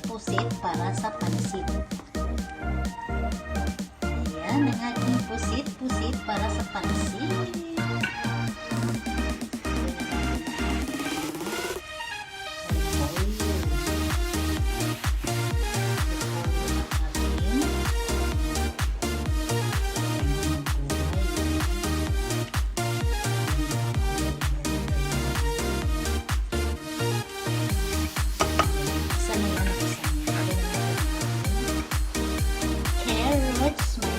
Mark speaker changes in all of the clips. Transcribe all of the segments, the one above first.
Speaker 1: pusit para sa pansit. Ayan ang ating pusit para sa pansit. Carrots, my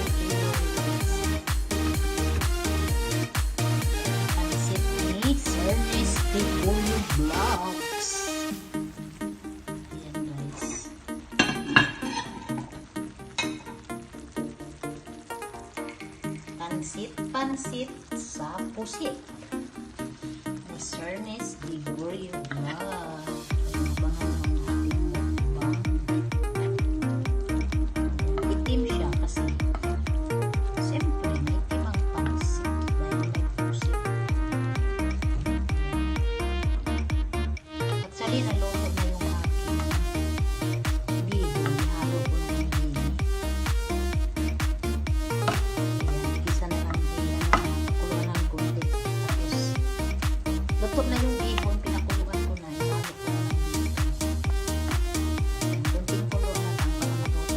Speaker 1: pansit ni Cernis Degorio Vlogs. Ayan guys. Pansit sa pusit ni Cernis Degorio Vlogs. Itim siya kasi siyempre may timang pansit dahil may pusit. Actually, naluto na yung aking bini. Halo ko ng bini. Isa na lang din kuluan ng konti. Tapos, luto na yung bihon. Pinakuluan ko na. Halo ko na ng bini. Kunting kuluan na lang para maluto na.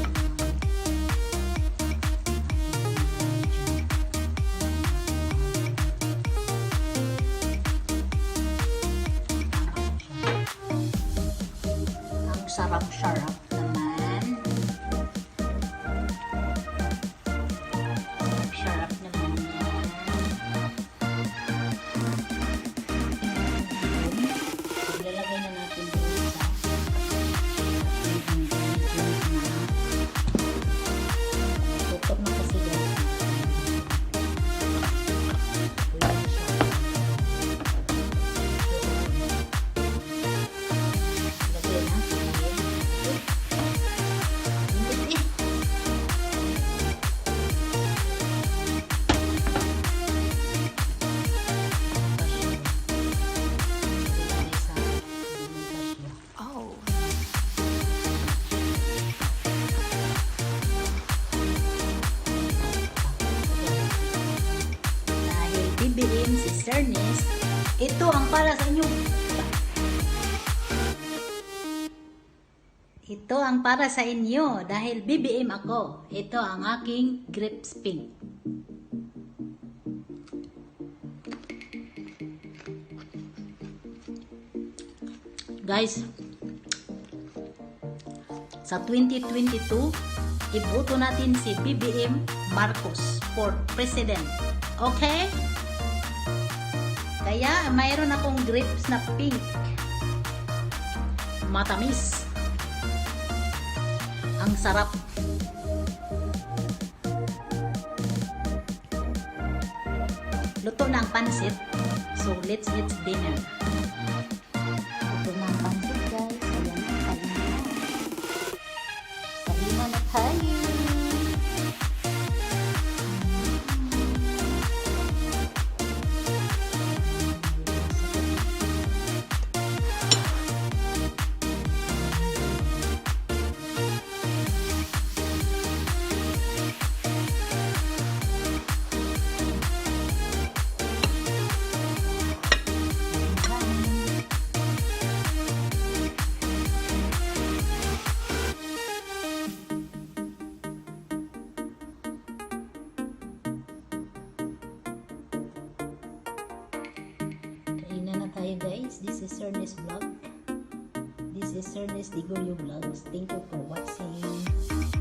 Speaker 1: Ang sarap-sarap naman. Sarap naman yan. Ilalagay na natin dito sa tutok na kasi guys. Lagay na.
Speaker 2: Oh.
Speaker 1: Dahil bibilin si Cernis, ito ang para sa inyo. Ito ang para sa inyo dahil BBM ako. Ito ang aking grapes pink. Guys, sa 2022, iboto natin si BBM Marcos for President. Okay? Kaya mayroon akong grapes na pink. Matamis. Ang sarap. Luto na ang pansit. So, let's eat dinner. Luto na ang pansit, guys. Ayan na, kain na. Kain na tayo. Hi guys, this is Cernis Vlog. This is Cernis Degorio Vlogs. Thank you for watching.